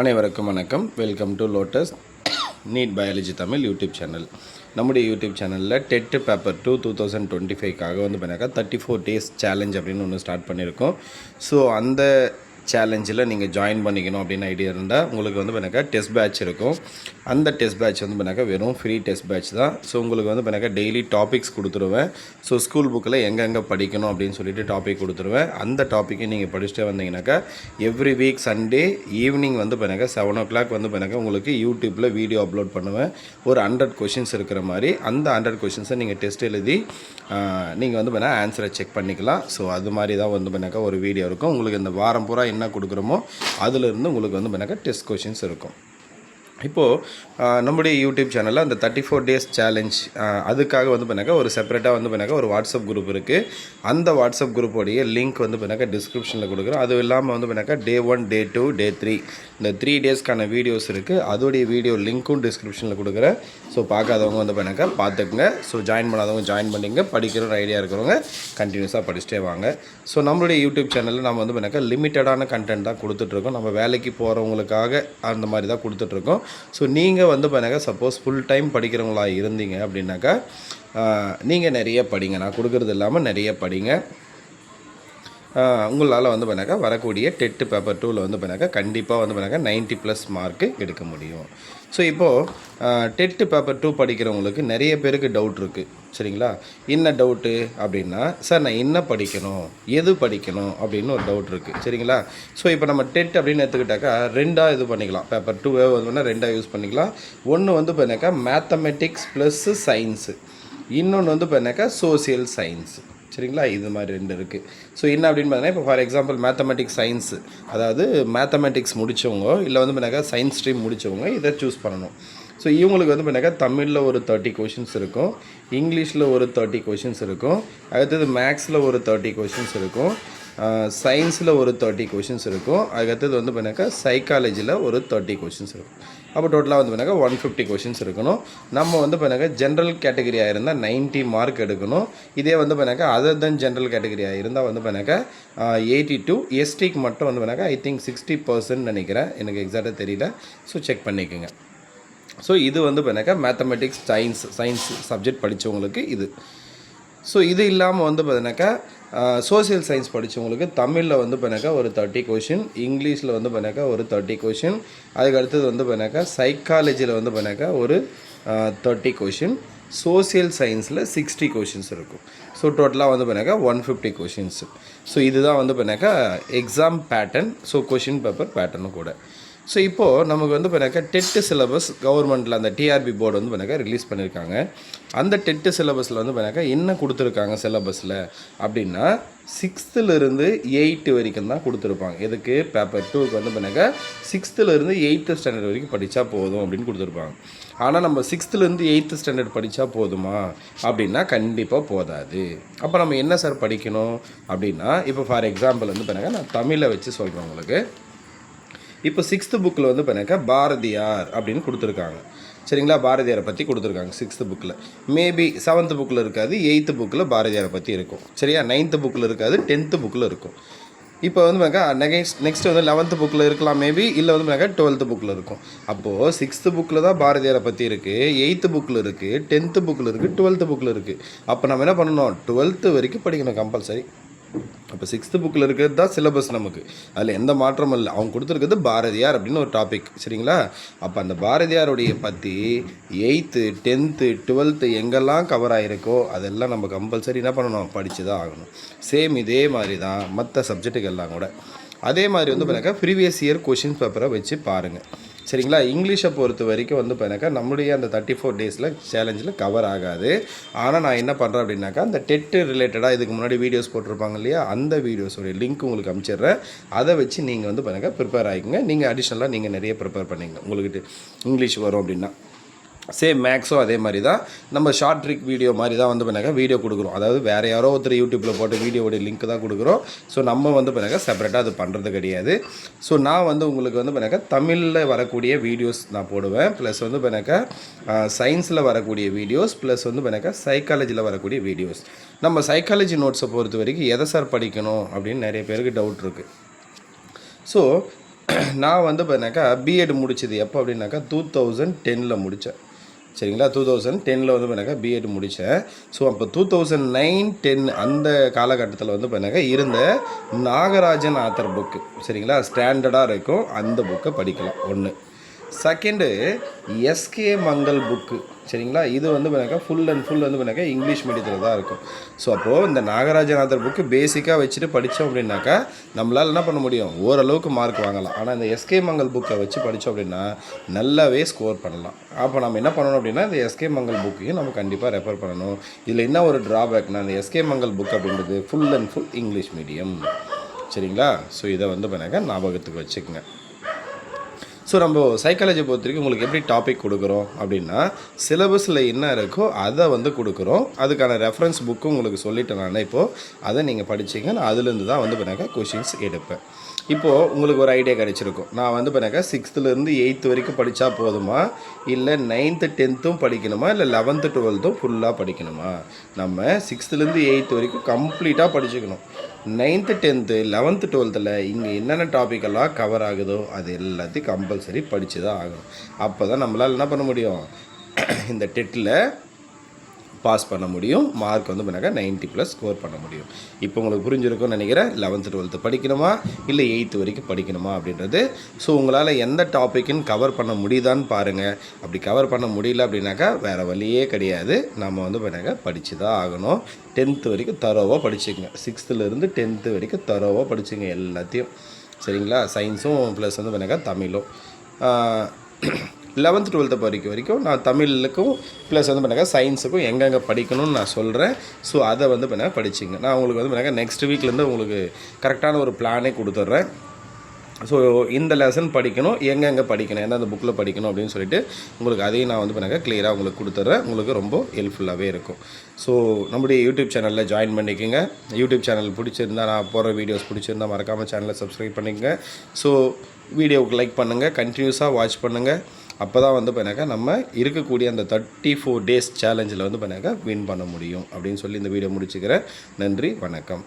அனைவருக்கும் வணக்கம். Welcome to Lotus NEET biology Tamil YouTube channel. நம்முடைய யூடியூப் சேனலில் டெட் பேப்பர் 2025க்காக வந்து பண்ணாக்கா 34 days சேலஞ்ச் அப்படின்னு ஒன்று ஸ்டார்ட் பண்ணியிருக்கோம். ஸோ அந்த சேலஞ்சில் நீங்கள் ஜாயின் பண்ணிக்கணும் அப்படின்னு ஐடியா இருந்தால் உங்களுக்கு வந்து பண்ணாக்கா டெஸ்ட் பேட்ச் இருக்கும். அந்த டெஸ்ட் பேட்ச் வந்து பண்ணாக்கா வெறும் ஃப்ரீ டெஸ்ட் பேட்ச் தான். ஸோ உங்களுக்கு வந்து பண்ணாக்கா டெய்லி டாபிக்ஸ் கொடுத்துருவேன். ஸோ ஸ்கூல் புக்கில் எங்கெங்கே படிக்கணும் அப்படின்னு சொல்லிட்டு டாபிக் கொடுத்துருவேன். அந்த டாப்பிக்கை நீங்கள் படிச்சுட்டே வந்தீங்கன்னாக்கா எவ்ரி வீக் சண்டே ஈவினிங் வந்து பண்ணாக்கா 7 o'clock வந்து பண்ணாக்கா உங்களுக்கு யூடியூப்பில் வீடியோ அப்லோட் பண்ணுவேன். ஒரு 100 கொஷின்ஸ் இருக்கிற மாதிரி அந்த 100 கொஷின்ஸை நீங்கள் டெஸ்ட் எழுதி நீங்கள் வந்து பண்ணால் ஆன்சரை செக் பண்ணிக்கலாம். ஸோ அது மாதிரி தான் வந்து பண்ணாக்கா ஒரு வீடியோ இருக்கும். உங்களுக்கு இந்த வாரம் பூரா என்ன கொடுக்குறோமோ அதிலிருந்து உங்களுக்கு வந்து பண்ணாக்கா டெஸ்ட் கொஷின்ஸ் இருக்கும். இப்போது நம்முடைய யூடியூப் சேனலில் அந்த 34 days சேலஞ்ச் அதுக்காக வந்து பண்ணாக்கா ஒரு செப்பரேட்டாக வந்து பண்ணாக்கா ஒரு வாட்ஸ்அப் குரூப் இருக்குது. அந்த வாட்ஸ்அப் குரூப்போடைய லிங்க் வந்து பண்ணாக்கா டிஸ்கிரிப்ஷனில் கொடுக்குறோம். அது இல்லாமல் வந்து பண்ணாக்கா Day 1 Day 2 Day 3 இந்த 3 daysக்கான வீடியோஸ் இருக்குது. அதோடைய வீடியோ லிங்க்கும் டிஸ்கிரிப்ஷனில் கொடுக்குறேன். ஸோ பார்க்காதவங்க வந்து பண்ணாக்கா பார்த்துக்குங்க. ஸோ ஜாயின் பண்ணாதவங்க ஜாயின் பண்ணிங்க. படிக்கிற ஐடியா இருக்கிறவங்க கண்டினியூஸாக படிச்சுட்டே வாங்க. ஸோ நம்மளுடைய யூடியூப் சேனலில் நம்ம வந்து பண்ணாக்கா லிமிட்டடான கண்டென்ட் தான் கொடுத்துட்ருக்கோம். நம்ம வேலைக்கு போகிறவங்களுக்காக அந்த மாதிரி தான் கொடுத்துட்ருக்கோம். ஸோ நீங்கள் வந்து பண்ணாக்கா சப்போஸ் ஃபுல் டைம் படிக்கிறவங்களா இருந்தீங்க அப்படின்னாக்கா நீங்கள் நிறைய படிங்க. நான் கொடுக்குறது இல்லாமல் நிறைய படிங்க. உங்களால் வந்து பண்ணாக்கா வரக்கூடிய டெட் பேப்பர் 2ல் வந்து பண்ணாக்கா கண்டிப்பாக வந்து பண்ணாக்கா 90+ மார்க்கு எடுக்க முடியும். ஸோ இப்போது டெட் பேப்பர் 2 படிக்கிறவங்களுக்கு நிறைய பேருக்கு டவுட் இருக்குது. சரிங்களா? என்ன டவுட்டு அப்படின்னா, சார் நான் என்ன படிக்கணும், எது படிக்கணும் அப்படின்னு ஒரு டவுட் இருக்குது. சரிங்களா? ஸோ இப்போ நம்ம டெட் அப்படின்னு எடுத்துக்கிட்டாக்கா ரெண்டாக இது பண்ணிக்கலாம். பேப்பர் 2 வந்து பண்ணால் ரெண்டாக யூஸ் பண்ணிக்கலாம். ஒன்று வந்து பண்ணாக்கா மேத்தமெட்டிக்ஸ் ப்ளஸ் சயின்ஸு, இன்னொன்று வந்து பண்ணாக்கா சோசியல் சயின்ஸு. சரிங்களா? இது மாதிரி ரெண்டு இருக்குது. ஸோ என்ன அப்படின்னு பார்த்தீங்கன்னா, இப்போ ஃபார் எக்ஸாம்பிள் மேத்தமெட்டிக்ஸ் சயின்ஸு, அதாவது மேத்தமெட்டிக்ஸ் முடித்தவங்க இல்லை வந்து பண்ணாக்கா சயின்ஸ் ஸ்ட்ரீம் முடித்தவங்க இதை சூஸ் பண்ணணும். ஸோ இவங்களுக்கு வந்து பண்ணாக்கா தமிழில் ஒரு 30 கொஷின்ஸ் இருக்கும், இங்கிலீஷில் ஒரு 30 கொஷின்ஸ் இருக்கும், அடுத்தது மேக்ஸில் ஒரு 30 கொஷின்ஸ் இருக்கும், சயின்ஸில் ஒரு 30 கொஷின்ஸ் இருக்கும், அதுக்கடுத்தது வந்து பண்ணாக்கா சைக்காலஜியில் ஒரு 30 கொஷின்ஸ் இருக்கும். அப்போ டோட்டலாக வந்து பண்ணாக்கா 150 கொஷின்ஸ் இருக்கணும். நம்ம வந்து பண்ணாக்கா ஜென்ரல் கேட்டகரியாக இருந்தால் 90 மார்க் எடுக்கணும். இதே வந்து பண்ணாக்கா அதர் தென் ஜென்ரல் கேட்டகரியாக இருந்தால் வந்து பண்ணாக்கா 82. எஸ்டிக்கு மட்டும் வந்து பண்ணாக்கா ஐ திங்க் 60% நினைக்கிறேன், எனக்கு எக்ஸாக்டாக தெரியல. ஸோ செக் பண்ணிக்கோங்க. ஸோ இது வந்து பண்ணாக்கா மேத்தமெட்டிக்ஸ் சயின்ஸ் சப்ஜெக்ட் படித்தவங்களுக்கு இது. ஸோ இது இல்லாமல் வந்து பார்த்தீங்கன்னாக்கா சோசியல் சயின்ஸ் படித்தவங்களுக்கு தமிழில் வந்து பண்ணாக்கா ஒரு 30 கொஷின், இங்கிலீஷில் வந்து பண்ணாக்கா ஒரு 30 கொஷின், அதுக்கு அடுத்தது வந்து பண்ணாக்கா சைக்காலஜியில் வந்து பண்ணாக்கா ஒரு 30 கொஷின், சோசியல் சயின்ஸில் 60 கொஷின்ஸ் இருக்கும். ஸோ டோட்டலாக வந்து பண்ணாக்கா 150 கொஷின்ஸ். ஸோ இதுதான் வந்து பண்ணாக்கா exam pattern. So question paper பேட்டர்னும் கூட. ஸோ இப்போது நமக்கு வந்து பண்ணாக்கா டெட்டு சிலபஸ் கவர்மெண்ட்டில் அந்த டிஆர்பி போர்டு வந்து பண்ணாக்கா ரிலீஸ் பண்ணியிருக்காங்க. அந்த டெட்டு சிலபஸில் வந்து பண்ணாக்கா என்ன கொடுத்துருக்காங்க சிலபஸில் அப்படின்னா 6th-லேருந்து 8th வரைக்கும் தான் கொடுத்துருப்பாங்க. எதுக்கு? பேப்பர் 2க்கு வந்து பண்ணாக்கா 6th-லேருந்து 8th ஸ்டாண்டர்ட் வரைக்கும் படித்தா போதும் அப்படின்னு கொடுத்துருப்பாங்க. ஆனால் நம்ம 6th-லேருந்து 8th ஸ்டாண்டர்ட் படித்தா போதுமா அப்படின்னா கண்டிப்பாக போதாது. அப்போ நம்ம என்ன சார் படிக்கணும் அப்படின்னா, இப்போ ஃபார் எக்ஸாம்பிள் வந்து பண்ணாக்கா நான் தமிழை வச்சு சொல்கிறேன் உங்களுக்கு. இப்போ 6th புக்கில் வந்து பண்ணாக்கா பாரதியார் அப்படின்னு கொடுத்துருக்காங்க. சரிங்களா? பாரதியாரை பற்றி கொடுத்துருக்காங்க 6th புக்கில். மேபி 7th புக்கில் இருக்காது, 8th புக்கில் பாரதியாரை பற்றி இருக்கும். சரியா? 9th புக்கில் இருக்காது, 10th புக்கில் இருக்கும். இப்போ வந்து பண்ணாக்கா நெக்ஸ்ட் வந்து 11th புக்கில் இருக்கலாம் மேபி, இல்லை வந்து பண்ணாக்கா 12th புக்கில் இருக்கும். அப்போது 6th புக்கில் தான் பாரதியாரை பற்றி இருக்குது, 8th புக்கில் இருக்குது, 10th புக்கில் இருக்குது, 12th புக்கில் இருக்குது. அப்போ நம்ம என்ன பண்ணணும்? 12th வரைக்கும் படிக்கணும் கம்பல்சரி. அப்போ 6th புக்கில் இருக்கிறது தான் சிலபஸ் நமக்கு, அதில் எந்த மாற்றமும் இல்லை. அவங்க கொடுத்துருக்குது பாரதியார் அப்படின்னு ஒரு டாபிக். சரிங்களா? அப்போ அந்த பாரதியாருடைய பற்றி 8th 10th 12th எங்கெல்லாம் கவர் ஆகிருக்கோ அதெல்லாம் நம்ம கம்பல்சரி என்ன பண்ணணும்? படித்து தான் ஆகணும். சேம் இதே மாதிரி தான் மற்ற சப்ஜெக்ட்டுக்கு எல்லாம் கூட. அதே மாதிரி வந்து பண்ணாக்கா ப்ரீவியஸ் இயர் கொஷின் பேப்பரை வச்சு பாருங்கள். சரிங்களா? இங்கிலீஷை பொறுத்த வரைக்கும் வந்து பண்ணாக்கா நம்மளுடைய அந்த 34 days சேலஞ்சில் கவர் ஆகாது. ஆனால் நான் என்ன பண்ணுறேன் அப்படின்னாக்கா அந்த டெட்டு ரிலேட்டடாக இதுக்கு முன்னாடி வீடியோஸ் போட்டிருப்பாங்க இல்லையா, அந்த வீடியோஸோடைய லிங்க் உங்களுக்கு அனுப்பிச்சிடுறேன். அதை வச்சு நீங்கள் வந்து பண்ணாக்கா ப்ரிப்பேர் ஆகிக்குங்க. நீங்கள் அடிஷ்னலாக நீங்கள் நிறைய ப்ரிப்பேர் பண்ணிங்க. உங்களுக்கு இங்கிலீஷ் வரும் அப்படின்னா சேம் மேக்ஸும் அதே மாதிரி தான். நம்ம ஷார்ட் ட்ரிக் வீடியோ மாதிரி தான் வந்து பண்ணாக்கா வீடியோ கொடுக்குறோம். அதாவது வேறு யாரோ ஒருத்தர் யூடியூப்பில் போட்டு வீடியோவோட லிங்க் தான் கொடுக்குறோம். ஸோ நம்ம வந்து பண்ணாக்கா செப்பரேட்டாக அது பண்ணுறது கிடையாது. ஸோ நான் வந்து உங்களுக்கு வந்து பண்ணாக்கா தமிழில் வரக்கூடிய வீடியோஸ் நான் போடுவேன், ப்ளஸ் வந்து பண்ணாக்கா சயின்ஸில் வரக்கூடிய வீடியோஸ், ப்ளஸ் வந்து பண்ணாக்கா சைக்காலஜியில் வரக்கூடிய வீடியோஸ். நம்ம சைக்காலஜி நோட்ஸை பொறுத்த வரைக்கும் எதை சார் படிக்கணும் அப்படின்னு நிறைய பேருக்கு டவுட் இருக்குது. ஸோ நான் வந்து பார்த்தீங்கன்னாக்கா பிஎட் முடித்தது எப்போ அப்படின்னாக்கா 2010 முடித்தேன். சரிங்களா, 2010 வந்து பார்த்தீங்கன்னாக்கா பிஎட் முடித்தேன். ஸோ அப்போ 2009-10 அந்த காலகட்டத்தில் வந்து பார்த்தீங்கன்னாக்கா இருந்த நாகராஜன் ஆத்தர் புக்கு, சரிங்களா, ஸ்டாண்டர்டாக இருக்கும், அந்த புக்கை படிக்கலாம். ஒன்று. செகண்டு எஸ்கே மங்கள் புக்கு, சரிங்களா, இது வந்து பார்த்தீங்கன்னா ஃபுல் அண்ட் ஃபுல் வந்து பார்த்தீங்கன்னா இங்கிலீஷ் மீடியத்தில் தான் இருக்கும். ஸோ அப்போது இந்த நாகராஜநாதர் புக்கு பேசிக்காக வச்சுட்டு படித்தோம் அப்படின்னாக்கா நம்மளால் என்ன பண்ண முடியும், ஓரளவுக்கு மார்க் வாங்கலாம். ஆனால் இந்த எஸ்கே மங்கள் புக்கை வச்சு படித்தோம் அப்படின்னா நல்லாவே ஸ்கோர் பண்ணலாம். அப்போ நம்ம என்ன பண்ணணும் அப்படின்னா இந்த எஸ்கே மங்கள் புக்கையும் நம்ம கண்டிப்பாக ரெஃபர் பண்ணணும். இதில் என்ன ஒரு ட்ராபேக்னா இந்த எஸ்கே மங்கள் புக் அப்படின்றது full and full English medium, சரிங்களா. ஸோ இதை வந்து பார்த்தீங்கன்னா ஞாபகத்துக்கு வச்சுக்கோங்க. ஸோ நம்ம சைக்காலஜி பொறுத்த வரைக்கும் உங்களுக்கு எப்படி டாபிக் கொடுக்குறோம் அப்படின்னா சிலபஸில் என்ன இருக்கோ அதை வந்து கொடுக்குறோம். அதுக்கான ரெஃபரன்ஸ் புக்கும் உங்களுக்கு சொல்லிட்டேன் நான். இப்போது அதை நீங்கள் படிச்சிங்க. நான் அதுலேருந்து தான் வந்து பண்ணாக்கா கொஷின்ஸ் எடுப்பேன். இப்போது உங்களுக்கு ஒரு ஐடியா கிடச்சிருக்கும். நான் வந்து பண்ணாக்கா 6th-லேருந்து 8th வரைக்கும் படித்தா போதுமா, இல்லை 9th 10th படிக்கணுமா, இல்லை 11th 12th ஃபுல்லாக படிக்கணுமா? நம்ம 6th-லேருந்து 8th வரைக்கும் கம்ப்ளீட்டாக படிச்சுக்கணும். 9th 10th 11th 12th இங்கே என்னென்ன டாப்பிக்கெல்லாம் கவர் ஆகுதோ அது எல்லாத்தையும் கம்பல்சரி படித்து தான் ஆகணும். அப்போ தான் நம்மளால் என்ன பண்ண முடியும், இந்த டெட்டில் பாஸ் பண்ண முடியும். மார்க் வந்து பண்ணாக்கா 90+ ஸ்கோர் பண்ண முடியும். இப்போ உங்களுக்கு புரிஞ்சிருக்கும்னு நினைக்கிறேன். 11th 12th படிக்கணுமா, இல்லை 8th வரைக்கும் படிக்கணுமா அப்படின்றது. ஸோ உங்களால் எந்த டாப்பிக்குன்னு கவர் பண்ண முடியுதான்னு பாருங்கள். அப்படி கவர் பண்ண முடியல அப்படின்னாக்கா வேறு வழியே கிடையாது. நம்ம வந்து பண்ணாக்கா படித்து தான் ஆகணும். 10th வரைக்கும் தரோவாக படிச்சுங்க. 6th-லேருந்து 10th வரைக்கும் தரோவாக படிச்சுங்க எல்லாத்தையும், சரிங்களா. சயின்ஸும் ப்ளஸ் வந்து பண்ணாக்கா தமிழும். 11th 12th வரைக்கும் நான் தமிழுக்கும் ப்ளஸ் வந்து பண்ணாக்கா சயின்ஸுக்கும் எங்கெங்கே படிக்கணும்னு நான் சொல்கிறேன். ஸோ அதை வந்து பண்ணால் படிச்சிங்க. நான் உங்களுக்கு வந்து பண்ணாக்கா நெக்ஸ்ட் வீக்லேருந்து உங்களுக்கு கரெக்டான ஒரு பிளானே கொடுத்துட்றேன். ஸோ இந்த லெசன் படிக்கணும், எங்கெங்கே படிக்கணும், எந்தெந்த புக்கில் படிக்கணும் அப்படின்னு சொல்லிட்டு உங்களுக்கு அதையும் நான் வந்து பண்ணாக்கா கிளியராக உங்களுக்கு கொடுத்துட்றேன். உங்களுக்கு ரொம்ப ஹெல்ப்ஃபுல்லாகவே இருக்கும். ஸோ நம்முடைய யூடியூப் சேனலில் ஜாயின் பண்ணிக்கோங்க. யூடியூப் சேனல் பிடிச்சிருந்தா, நான் போகிற வீடியோஸ் பிடிச்சிருந்தா மறக்காமல் சேனலை சப்ஸ்கிரைப் பண்ணிக்கங்க. ஸோ வீடியோவுக்கு லைக் பண்ணுங்கள், கண்டினியூஸாக வாட்ச் பண்ணுங்கள். அப்போ தான் வந்து பண்ணாக்கா நம்ம இருக்கக்கூடிய அந்த 34 days சேலஞ்சில் வந்து பண்ணாக்கா வின் பண்ண முடியும் அப்படின்னு சொல்லி இந்த வீடியோ முடிச்சுக்கிறேன். நன்றி, வணக்கம்.